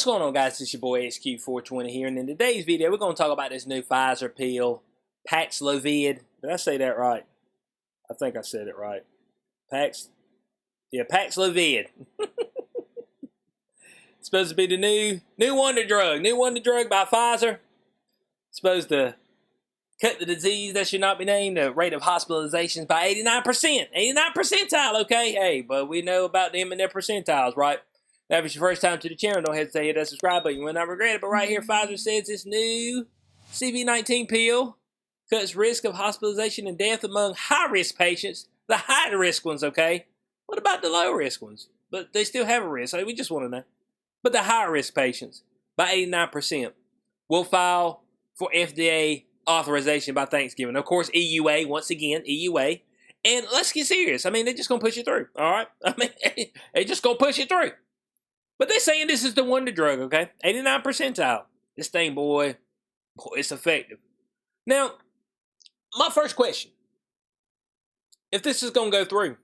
What's going on, guys? It's your boy HQ420 here, and in today's video, we're going to talk about this new Pfizer pill, Paxlovid. Did I say that right? I think I said it right. Paxlovid. It's supposed to be the new wonder drug by Pfizer. It's supposed to cut the disease that should not be named, the rate of hospitalizations by 89%. 89 percentile, okay? Hey, but we know about them and their percentiles, right? Now, if it's your first time to the channel, don't hesitate to hit that subscribe button. You will not regret it. But right here, Pfizer says this new CV-19 pill cuts risk of hospitalization and death among high-risk patients. The high-risk ones, okay? What about the low-risk ones? But they still have a risk, so we just want to know. But the high-risk patients, by 89%, will file for FDA authorization by Thanksgiving. Of course, EUA, once again, EUA. And let's get serious. I mean, they're just going to push you through, all right? I mean, they're just going to push you through. But they're saying this is the wonder drug, okay? 89 percentile. This thing, boy, it's effective. Now, my first question. If this is going to go through,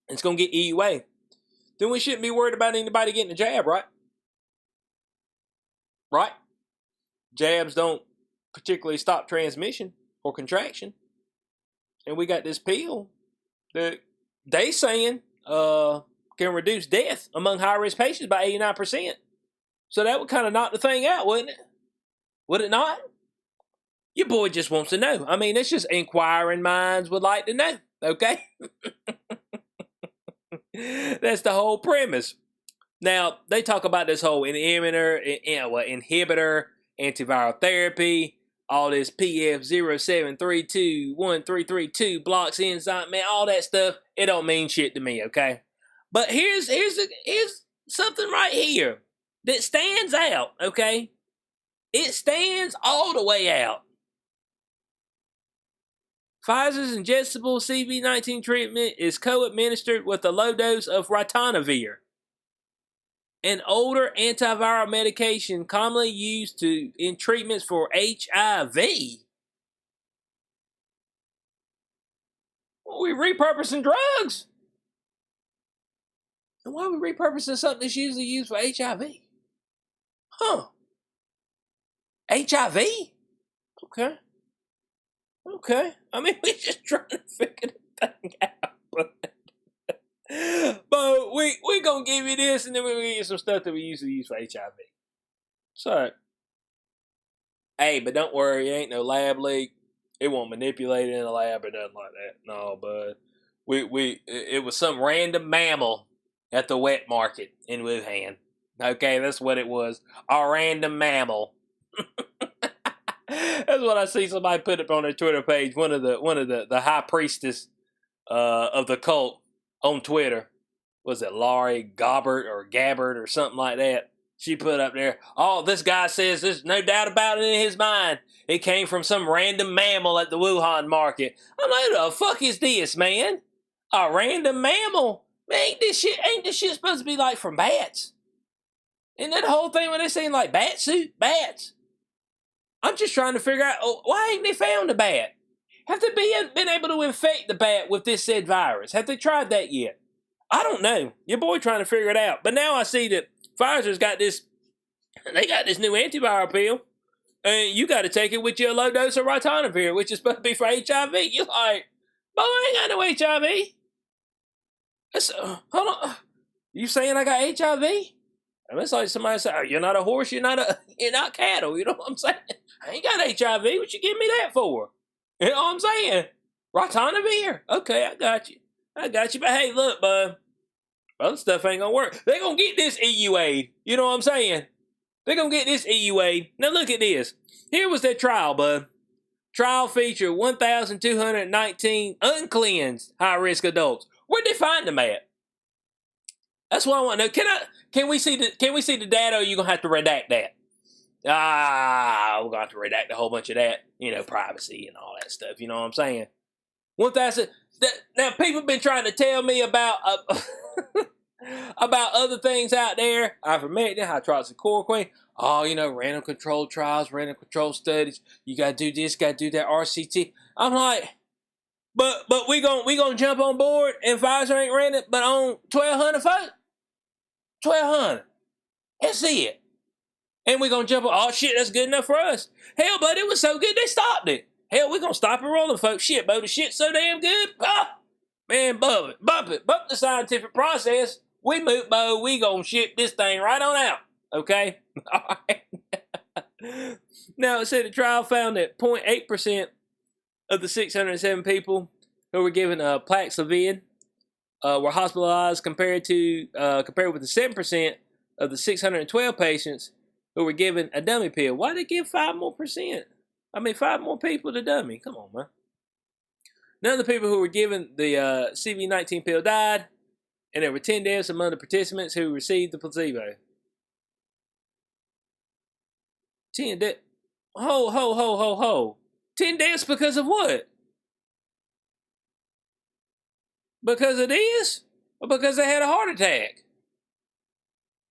it's going to get EUA, then we shouldn't be worried about anybody getting a jab, right? Right? Jabs don't particularly stop transmission or contraction. And we got this pill that they saying can reduce death among high-risk patients by 89%. So that would kind of knock the thing out, wouldn't it? Would it not? Your boy just wants to know. I mean, it's just inquiring minds would like to know, okay? That's the whole premise. Now, they talk about this whole inhibitor, antiviral therapy, all this PF07321332 blocks enzyme, man, all that stuff. It don't mean shit to me, okay? But here's something right here that stands out, okay? It stands all the way out. Pfizer's injectable CV-19 treatment is co-administered with a low dose of ritonavir, an older antiviral medication commonly used in treatments for HIV. Well, we repurposing drugs. And why are we repurposing something that's usually used for HIV? Huh. HIV? Okay. Okay. I mean, we're just trying to figure the thing out. But we're going to give you this, and then we're going to give you some stuff that we usually use for HIV. So, hey, but don't worry. It ain't no lab leak. It won't manipulate it in a lab or nothing like that. No, but it was some random mammal at the wet market in Wuhan. Okay, that's what it was. A random mammal. That's what I see somebody put up on their Twitter page. One of the high priestess of the cult on Twitter. Was it Laurie Gabbard or something like that? She put up there, oh, this guy says there's no doubt about it in his mind. It came from some random mammal at the Wuhan market. I'm like, who the fuck is this, man? A random mammal? Man, ain't this shit supposed to be like from bats? Isn't that the whole thing when they saying like bat suit? Bats. I'm just trying to figure out, why ain't they found the bat? Have they been able to infect the bat with this said virus? Have they tried that yet? I don't know. Your boy trying to figure it out. But now I see that Pfizer's got this, they got this new antiviral pill, and you got to take it with your low dose of ritonavir, which is supposed to be for HIV. You're like, boy, I ain't got no HIV. Hold on. You saying I got HIV? And it's like somebody say, oh, you're not a horse, you're not cattle. You know what I'm saying? I ain't got HIV. What you give me that for? You know what I'm saying? Ritonavir. Okay, I got you. But hey, look, bud. Other stuff ain't gonna work. They're gonna get this EUA. You know what I'm saying? They're gonna get this EUA. Now look at this. Here was their trial, bud. Trial featured 1,219 uncleansed high-risk adults. Where'd they find them at? That's what I want to know. Can we see the data, or are you gonna have to redact that? We're gonna have to redact a whole bunch of that. You know, privacy and all that stuff. You know what I'm saying? 1,000. Now people been trying to tell me about about other things out there. Ivermectin, hydroxychloroquine. Oh, you know, random controlled trials, random controlled studies. You gotta do this, gotta do that. RCT. I'm like, but we gonna jump on board, and Pfizer ain't ran it, but on 1,200 folks. 1,200. That's it. And we're going to jump on, oh shit, that's good enough for us. Hell, but it was so good they stopped it. Hell, we're going to stop it rolling, folks. Shit, Bo, the shit's so damn good. Ah, man, bump the scientific process. We move, Bo, we going to ship this thing right on out. Okay? All right. Now, it said the trial found that 0.8% of the 607 people who were given Paxlovid were hospitalized compared with the 7% of the 612 patients who were given a dummy pill. Why did they give 5 more percent? I mean, 5 more people to dummy. Come on, man. None of the people who were given the CV-19 pill died, and there were 10 deaths among the participants who received the placebo. 10 deaths. Ho. 10 deaths because of what? Because of this? Or because they had a heart attack?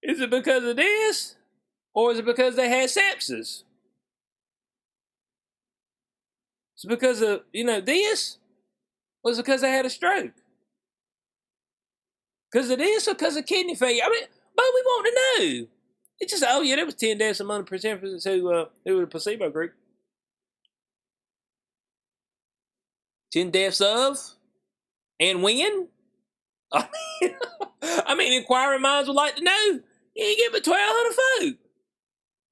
Is it because of this? Or is it because they had sepsis? Is it because of, this? Or is it because they had a stroke? Because of this or because of kidney failure? I mean, but we want to know. It's just, oh yeah, there was 10 deaths among the participants who were the placebo group. 10 deaths of? And when? I mean, inquiring minds would like to know. You ain't get but 1,200 folk.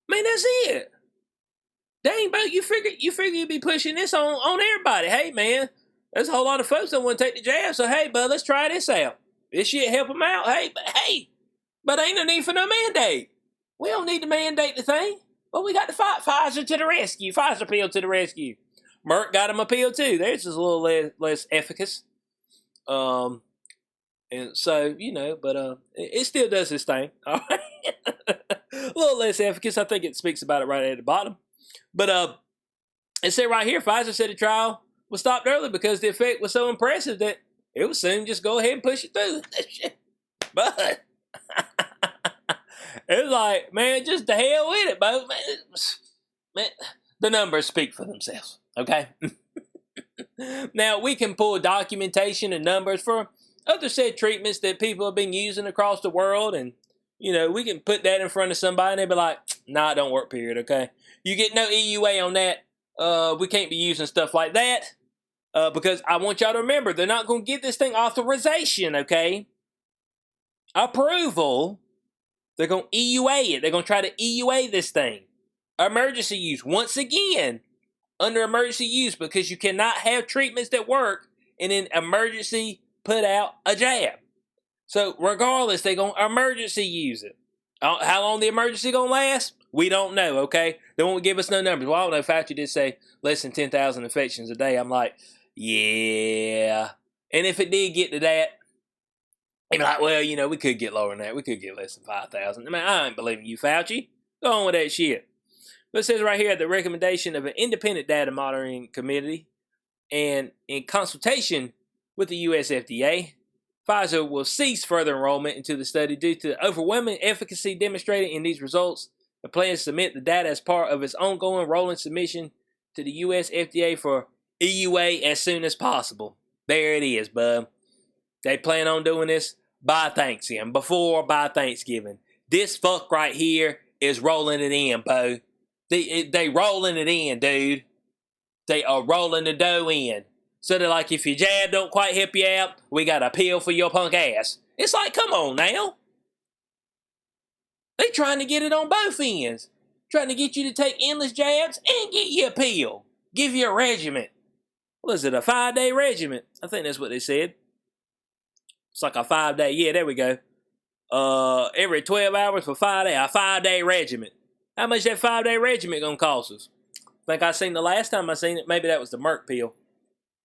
I mean, that's it. Dang, Bo, you figure you'd be pushing this on everybody. Hey, man, there's a whole lot of folks that want to take the jab. So, hey, Bo, let's try this out. This shit help them out. But ain't no need for no mandate. We don't need to mandate the thing. But we got to fight Pfizer to the rescue. Pfizer pill to the rescue. Merck got him a pill too. Theirs is a little less efficacious. And so, but it still does its thing. All right. A little less efficacious. I think it speaks about it right at the bottom. But it said right here, Pfizer said the trial was stopped early because the effect was so impressive that it would soon just go ahead and push it through. But it was like, man, just the hell with it, Bo. Man, the numbers speak for themselves, okay? Now, we can pull documentation and numbers for other said treatments that people have been using across the world, and, we can put that in front of somebody, and they'll be like, nah, it don't work, period, okay? You get no EUA on that. We can't be using stuff like that, because I want y'all to remember, they're not going to give this thing authorization, okay? Approval. They're going to EUA it. They're going to try to EUA this thing. Emergency use. Once again, under emergency use, because you cannot have treatments that work and then emergency put out a jab. So regardless, they're going to emergency use it. How long the emergency going to last? We don't know, okay? They won't give us no numbers. Well, I don't know. Fauci did say less than 10,000 infections a day. I'm like, yeah. And if it did get to that, they'd be like, well, we could get lower than that. We could get less than 5,000. I mean, I ain't believing you, Fauci. Go on with that shit. But it says right here, the recommendation of an independent data monitoring committee and in consultation with the U.S. FDA, Pfizer will cease further enrollment into the study due to the overwhelming efficacy demonstrated in these results and plans to submit the data as part of its ongoing rolling submission to the U.S. FDA for EUA as soon as possible. There it is, bub. They plan on doing this by Thanksgiving, by Thanksgiving. This fuck right here is rolling it in, Bo. They rolling it in, dude. They are rolling the dough in. So they're like, if your jab don't quite help you out, we got a pill for your punk ass. It's like, come on now. They trying to get it on both ends. Trying to get you to take endless jabs and get you a pill. Give you a regimen. What is it, a 5-day regimen? I think that's what they said. It's like a 5-day, yeah, there we go. Every 12 hours for 5 days, a 5-day regimen. How much that 5-day regimen gonna cost us? I think I seen the last time I seen it, maybe that was the Merck pill.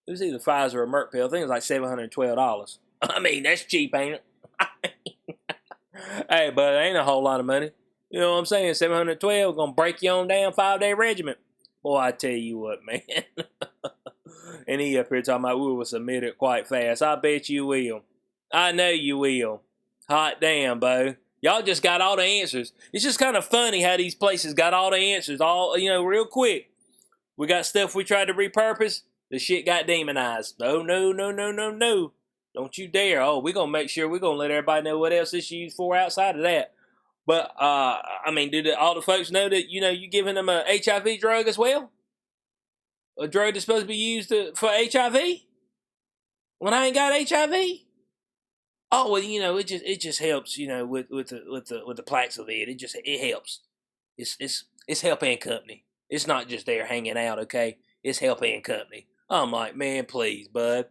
It was either Pfizer or Merck pill. I think it was like $712. I mean, that's cheap, ain't it? Hey, but it ain't a whole lot of money. You know what I'm saying? $712 gonna break you on down 5-day regimen. Boy, I tell you what, man. And he up here talking about we will submit it quite fast. I bet you will. I know you will. Hot damn, Bo. Y'all just got all the answers. It's just kind of funny how these places got all the answers, real quick. We got stuff we tried to repurpose. The shit got demonized. Oh, no. Don't you dare. Oh, we're going to make sure we're going to let everybody know what else it's used for outside of that. But I mean, all the folks know that you giving them a HIV drug as well? A drug that's supposed to be used for HIV? When I ain't got HIV? Oh well, it just helps, with the Paxlovid. It helps. It's help and company. It's not just there hanging out, okay? It's help and company. I'm like, man, please, bud.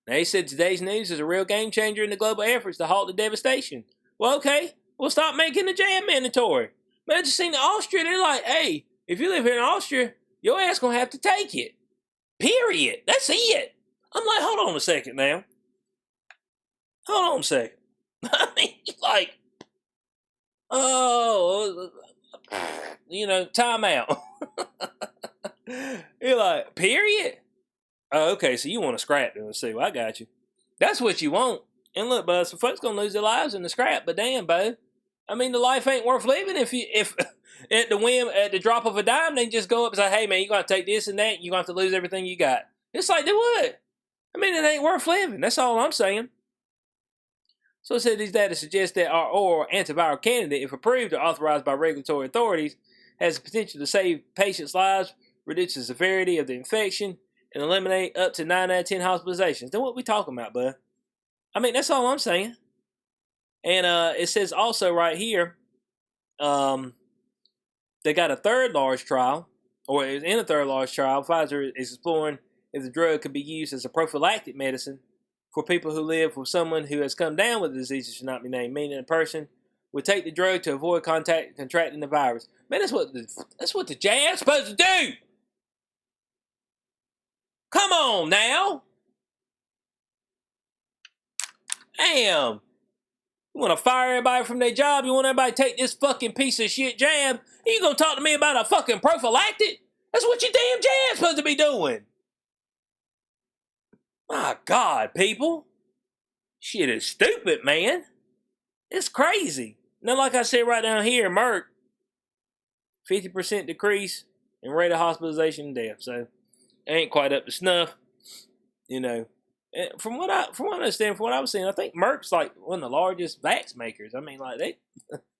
Now he said today's news is a real game changer in the global efforts to halt the devastation. Well, okay, we'll stop making the jab mandatory. Man, I just seen the Austria. They're like, hey, if you live here in Austria, your ass gonna have to take it. Period. That's it. I'm like, hold on a second now. Hold on a second. I mean, like, oh, time out. You're like, period? Oh, okay, so you want to scrap them. Let's see, well, I got you. That's what you want. And look, bud, some folks gonna lose their lives in the scrap, but damn, bud. I mean, the life ain't worth living if at the drop of a dime, they just go up and say, hey, man, you're going to take this and that, and you're going to have to lose everything you got. It's like they would. I mean, it ain't worth living. That's all I'm saying. So it said these data suggest that our oral antiviral candidate, if approved or authorized by regulatory authorities, has the potential to save patients' lives, reduce the severity of the infection, and eliminate up to 9 out of 10 hospitalizations. Then what we talking about, bud? I mean, that's all I'm saying. And it says also right here, they got a third large trial, or is in a third large trial. Pfizer is exploring if the drug could be used as a prophylactic medicine for people who live with someone who has come down with the disease that should not be named, meaning a person would take the drug to avoid contracting the virus. Man, that's what the jab's supposed to do. Come on now. Damn. You want to fire everybody from their job? You want everybody to take this fucking piece of shit jab? You gonna talk to me about a fucking prophylactic? That's what your damn jab's supposed to be doing. My God, people. Shit is stupid, man. It's crazy. Now, like I said right down here, Merck, 50% decrease in rate of hospitalization and death. So, it ain't quite up to snuff. From what I understand, from what I was saying, I think Merck's like one of the largest vax makers. I mean, like they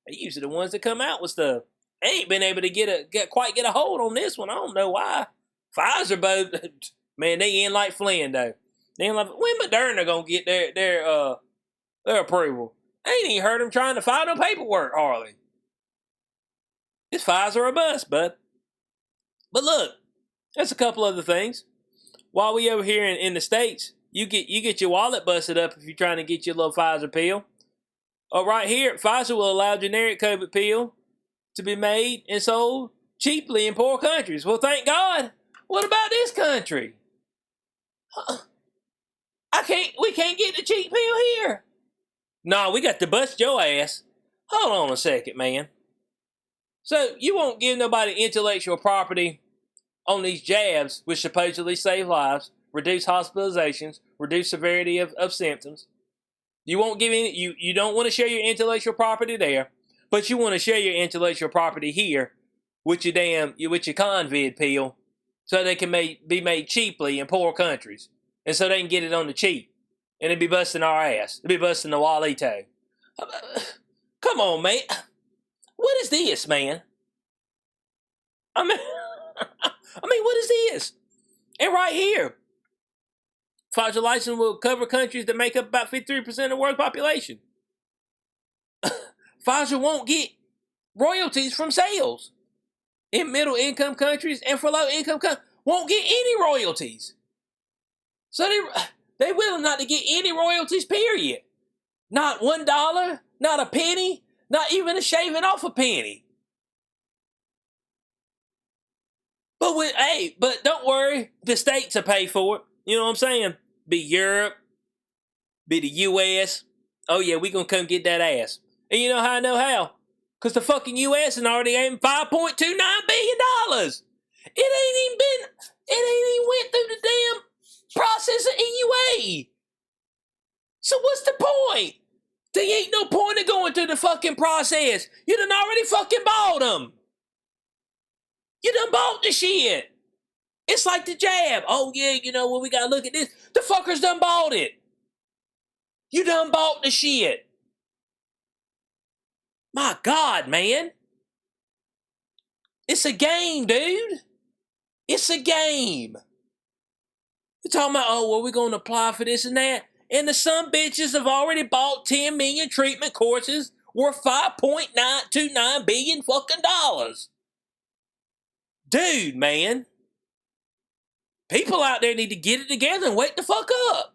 usually the ones that come out with stuff. They ain't been able to get a hold on this one. I don't know why. Pfizer both, man, they in like Flynn though. They in like when Moderna gonna get their approval? I ain't even heard them trying to file no paperwork hardly. It's Pfizer or bust, bud. But look, that's a couple other things. While we over here in the States, you get your wallet busted up if you're trying to get your little Pfizer pill. Oh, right here, Pfizer will allow generic COVID pill to be made and sold cheaply in poor countries. Well, thank God. What about this country? We can't get the cheap pill here. No, we got to bust your ass. Hold on a second, man. So you won't give nobody intellectual property on these jabs, which supposedly save lives, reduce hospitalizations, reduce severity of symptoms. You won't give any. You don't want to share your intellectual property there, but you want to share your intellectual property here with your Convid pill, so they can be made cheaply in poor countries, and so they can get it on the cheap, and it'd be busting our ass. It'd be busting the Walito. Come on, man. What is this, man? I mean, what is this? And right here, Pfizer license will cover countries that make up about 53% of the world's population. Pfizer won't get royalties from sales. In middle-income countries and for low-income countries, won't get any royalties. So they willing not to get any royalties, period. Not $1, not a penny, not even a shaving off a penny. But don't worry, the states will pay for it. You know what I'm saying? Be Europe, be the US. Oh yeah, we gonna come get that ass. And you know how I know how? Because the fucking US has already aimed $5.29 billion. It ain't even went through the damn process of EUA. So what's the point? There ain't no point of going through the fucking process. You done already fucking bought them. You done bought the shit. It's like the jab. Oh yeah, we gotta look at this. The fuckers done bought it. You done bought the shit. My God, man. It's a game, dude. It's a game. You're talking about, oh, well, we're going to apply for this and that. And the some bitches have already bought 10 million treatment courses worth $5.929 billion fucking dollars. Dude, man. People out there need to get it together and wake the fuck up.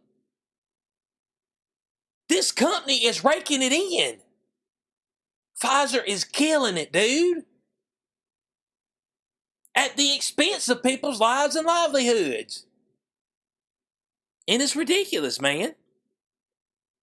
This company is raking it in. Pfizer is killing it, dude. At the expense of people's lives and livelihoods. And it's ridiculous, man.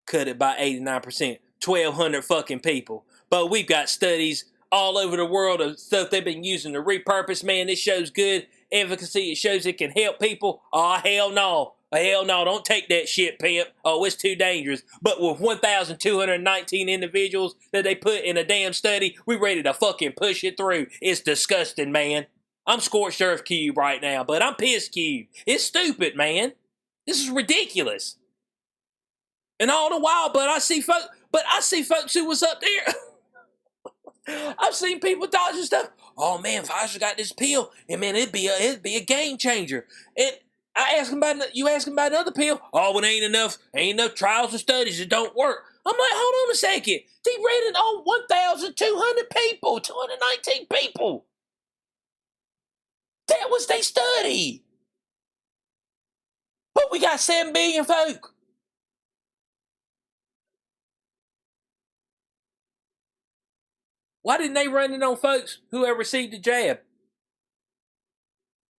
Cut it by 89%. 1,200 fucking people. But we've got studies all over the world of stuff they've been using to repurpose. Man, this shows good efficacy. It shows it can help people. Oh, hell no. Hell no, don't take that shit, pimp. Oh, it's too dangerous. But with 1,219 individuals that they put in a damn study, we ready to fucking push it through. It's disgusting, man. I'm scorched earth cube right now, but I'm piss cube. It's stupid, man. This is ridiculous. And all the while, but I see folks who was up there. I've seen people dodging stuff. Oh man, Pfizer got this pill, and man, it'd be a game changer. And I ask him about another pill. Oh, well, ain't enough trials and studies. It don't work. I'm like, hold on a second. They rated on 1,200 people, 219 people. That was their study. But we got 7 billion folk. Why didn't they run it on folks who have received the jab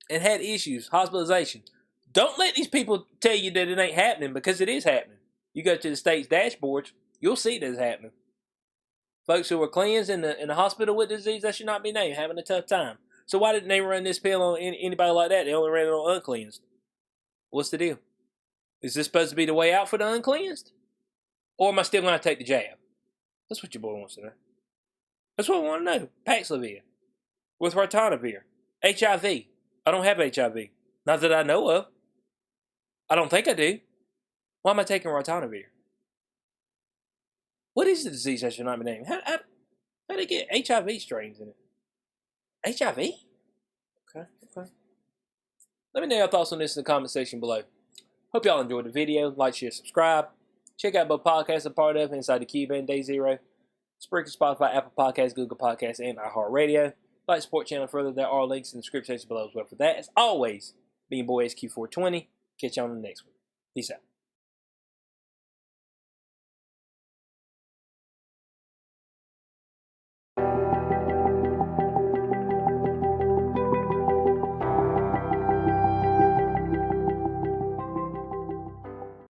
and had issues, hospitalization? Don't let these people tell you that it ain't happening, because it is happening. You go to the state's dashboards, you'll see that it's happening. Folks who were cleansed in the hospital with disease that should not be named, having a tough time. So why didn't they run this pill on anybody like that? They only ran it on uncleansed. What's the deal? Is this supposed to be the way out for the uncleansed? Or am I still going to take the jab? That's what your boy wants to know. That's what I want to know. Paxlovid. With ritonavir. HIV. I don't have HIV. Not that I know of. I don't think I do. Why am I taking ritonavir? What is the disease that should not be named? How do they get HIV strains in it? HIV? Okay. Let me know your thoughts on this in the comment section below. Hope y'all enjoyed the video. Like, share, subscribe. Check out both podcasts I'm part of Inside the Cube and Day Zero. Spreaker, Spotify, Apple Podcasts, Google Podcasts, and iHeartRadio. Like support channel further, there are links in the description section below as well for that. As always, being boy SQ420. Catch you on the next one. Peace out.